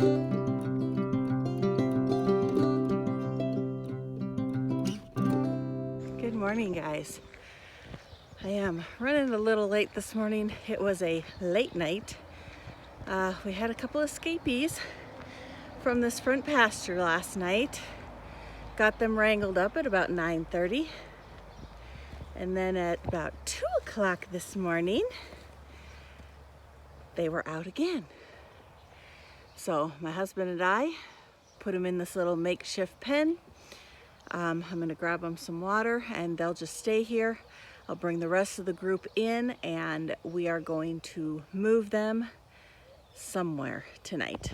Good morning, guys. I am running a little late this morning. It was a late night. We had a couple escapees from this front pasture last night. Got them wrangled up at about 9:30. And then at about 2 o'clock this morning, they were out again. So my husband and I put them in this little makeshift pen. I'm gonna grab them some water and they'll just stay here. I'll bring the rest of the group in and we are going to move them somewhere tonight.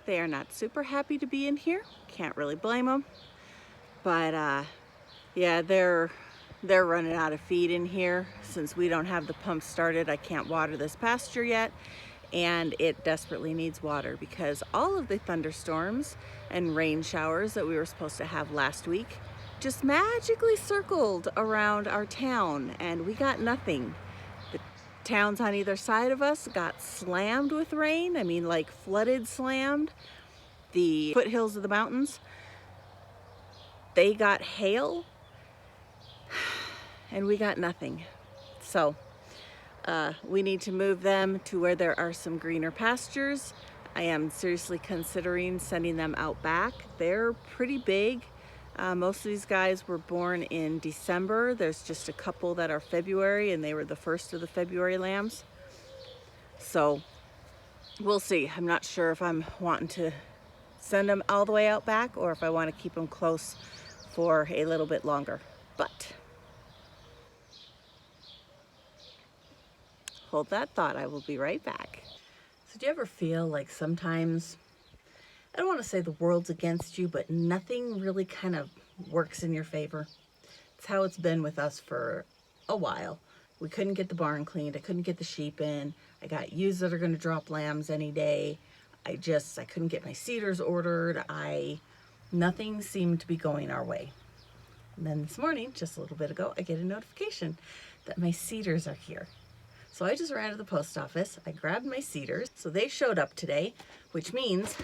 They are not super happy to be in here. Can't really blame them. But yeah, they're running out of feed in here. Since we don't have the pump started, I can't water this pasture yet, and it desperately needs water because all of the thunderstorms and rain showers that we were supposed to have last week just magically circled around our town, and we got nothing. The towns on either side of us got slammed with rain. I mean, like flooded, slammed. The foothills of the mountains, they got hail, and we got nothing. So we need to move them to where there are some greener pastures. I am seriously considering sending them out back. They're pretty big. Most of these guys were born in December. There's just a couple that are February, and they were the first of the February lambs. So we'll see. I'm not sure if I'm wanting to send them all the way out back or if I want to keep them close for a little bit longer. But hold that thought, I will be right back. So do you ever feel like sometimes, I don't want to say the world's against you, but nothing really kind of works in your favor? It's how it's been with us for a while. We couldn't get the barn cleaned. I couldn't get the sheep in. I got ewes that are going to drop lambs any day. I couldn't get my CIDRs ordered. Nothing seemed to be going our way. And then this morning, just a little bit ago, I get a notification that my CIDRs are here. So I just ran to the post office. I grabbed my CIDRs. So they showed up today, which means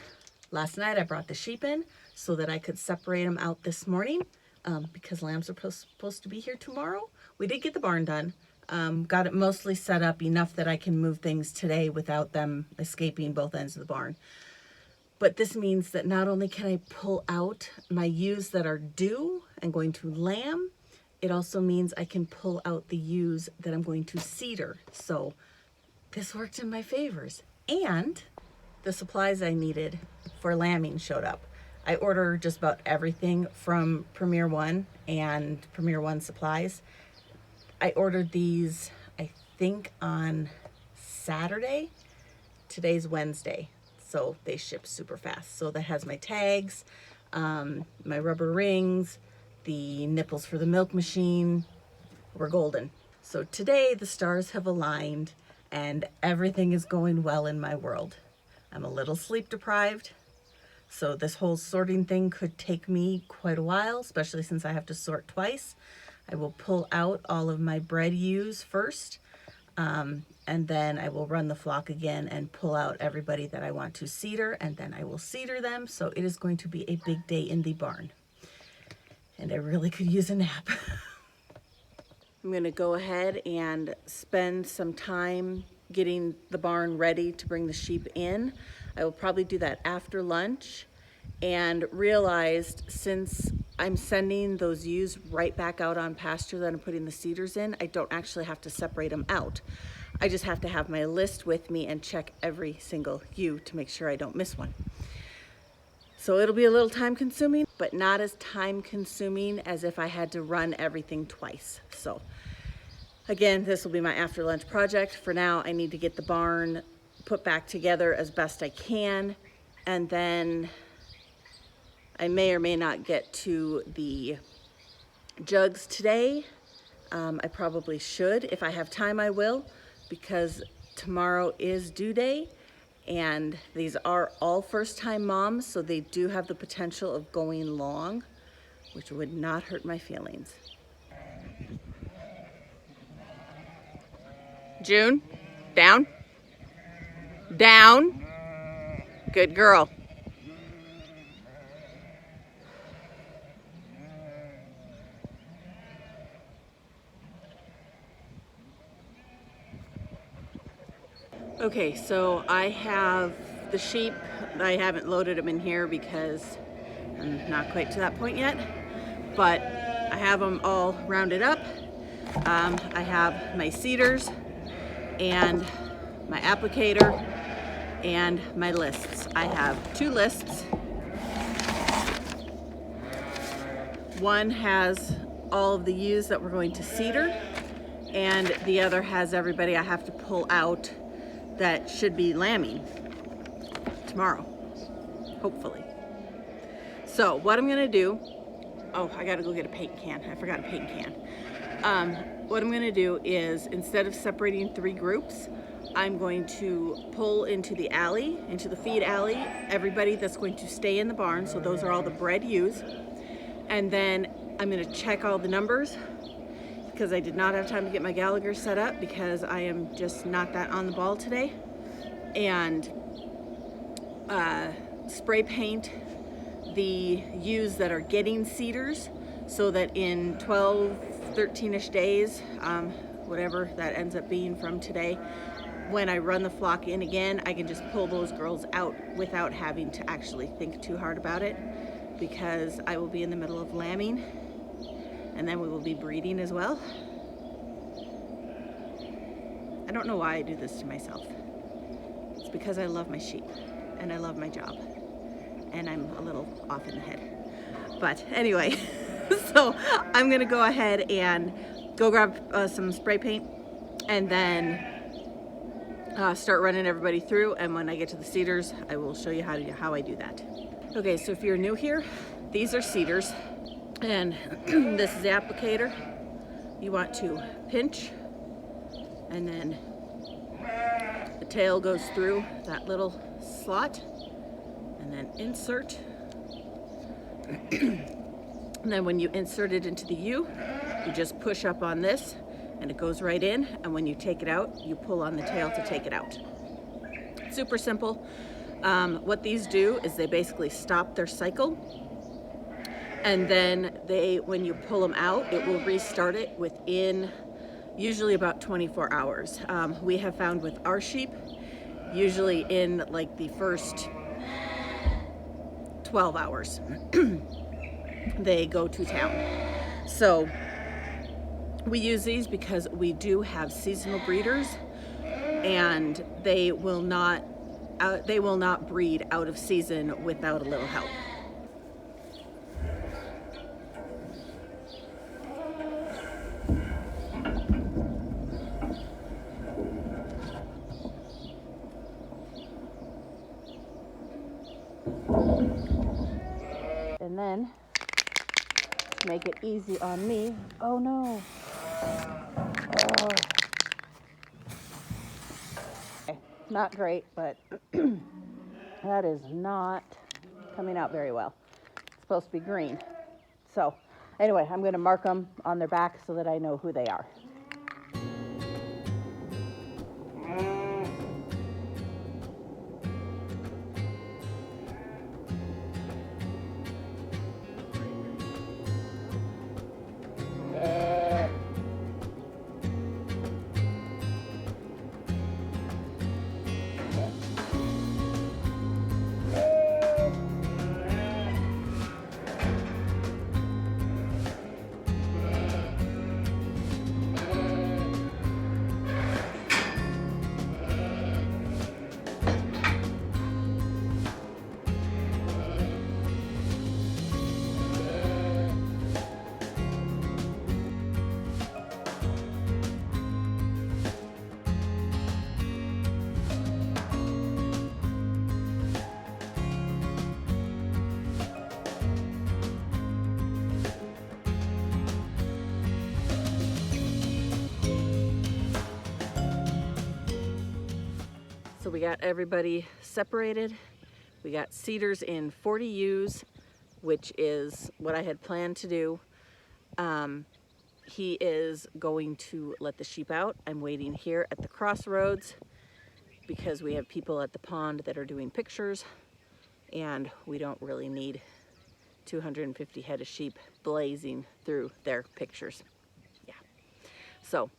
last night I brought the sheep in so that I could separate them out this morning because lambs are supposed to be here tomorrow. We did get the barn done. Got it mostly set up enough that I can move things today without them escaping both ends of the barn. But this means that not only can I pull out my ewes that are due and going to lamb, it also means I can pull out the ewes that I'm going to CIDR. So this worked in my favors. And the supplies I needed for lambing showed up. I ordered just about everything from Premier One and Premier One supplies. I ordered these, I think, on Saturday. Today's Wednesday, so they ship super fast. So that has my tags, my rubber rings, the nipples for the milk machine. We're golden. So today the stars have aligned and everything is going well in my world. I'm a little sleep deprived, so this whole sorting thing could take me quite a while, especially since I have to sort twice. I will pull out all of my bred ewes first, and then I will run the flock again and pull out everybody that I want to CIDR, and then I will CIDR them. So it is going to be a big day in the barn, and I really could use a nap. I'm going to go ahead and spend some time getting the barn ready to bring the sheep in. I will probably do that after lunch, and realized since I'm sending those ewes right back out on pasture that I'm putting the CIDRs in, I don't actually have to separate them out. I just have to have my list with me and check every single ewe to make sure I don't miss one. So it'll be a little time consuming, but not as time consuming as if I had to run everything twice. So again, this will be my after lunch project. For now, I need to get the barn put back together as best I can, and then I may or may not get to the jugs today. I probably should. If I have time, I will, because tomorrow is due day And these are all first-time moms, so they do have the potential of going long, which would not hurt my feelings. June, down, down, good girl. Okay, so I have the sheep. I haven't loaded them in here because I'm not quite to that point yet, but I have them all rounded up. I have my seeders and my applicator and my lists. I have 2 lists. One has all of the ewes that we're going to seeder, and the other has everybody I have to pull out that should be lambing tomorrow, hopefully. So what I'm gonna do, oh, I gotta go get a paint can. I forgot a paint can. What I'm gonna do is, instead of separating 3 groups, I'm going to pull into the alley, into the feed alley, everybody that's going to stay in the barn. So those are all the bred ewes. And then I'm gonna check all the numbers, because I did not have time to get my Gallagher set up because I am just not that on the ball today. And spray paint the ewes that are getting seeders, so that in 12, 13-ish days, whatever that ends up being from today, when I run the flock in again, I can just pull those girls out without having to actually think too hard about it, because I will be in the middle of lambing, and then we will be breeding as well. I don't know why I do this to myself. It's because I love my sheep and I love my job, and I'm a little off in the head. But anyway, so I'm gonna go ahead and go grab some spray paint, and then start running everybody through. And when I get to the seeders, I will show you how I do that. Okay, so if you're new here, these are seeders. And this is the applicator. You want to pinch, and then the tail goes through that little slot, and then insert. And then when you insert it into the ewe, you just push up on this and it goes right in. And when you take it out, you pull on the tail to take it out. Super simple. What these do is they basically stop their cycle. And then when you pull them out, it will restart it within usually about 24 hours. We have found with our sheep, usually in like the first 12 hours, they go to town. So we use these because we do have seasonal breeders, and they will not breed out of season without a little help. And then, to make it easy on me, oh no. Oh. Okay, not great, but that is not coming out very well. It's supposed to be green. So anyway, I'm gonna mark them on their back so that I know who they are. we got everybody separated. We got Cedars in 40 ewes, which is what I had planned to do. He is going to let the sheep out. I'm waiting here at the crossroads because we have people at the pond that are doing pictures, and we don't really need 250 head of sheep blazing through their pictures. Yeah. So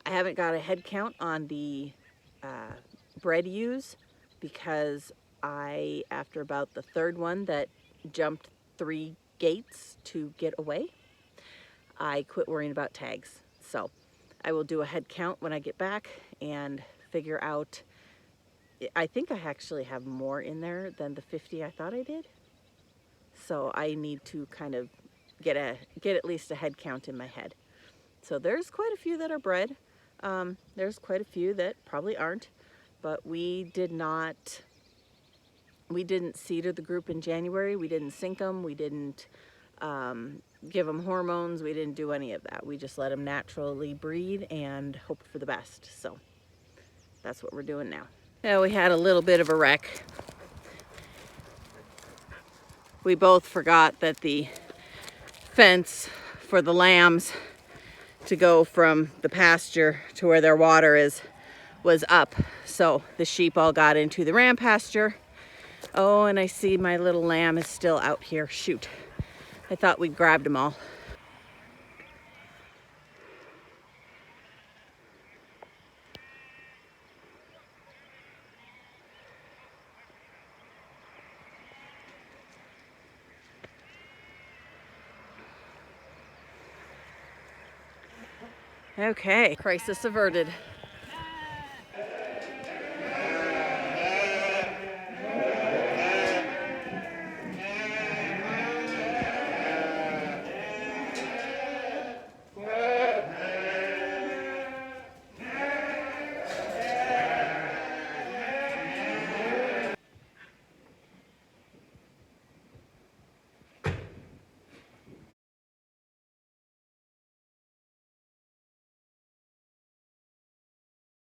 I haven't got a head count on the bred ewes because after about the third one that jumped 3 gates to get away, I quit worrying about tags. So I will do a head count when I get back and figure out. I think I actually have more in there than the 50 I thought I did. So I need to kind of get at least a head count in my head. So there's quite a few that are bred. There's quite a few that probably aren't, but we didn't cedar the group in January. We didn't sink them. We didn't give them hormones. We didn't do any of that. We just let them naturally breed and hope for the best. So that's what we're doing now. Yeah, we had a little bit of a wreck. We both forgot that the fence for the lambs to go from the pasture to where their water is was up. So the sheep all got into the ram pasture. Oh, and I see my little lamb is still out here. Shoot. I thought we'd grabbed them all. Okay, crisis averted.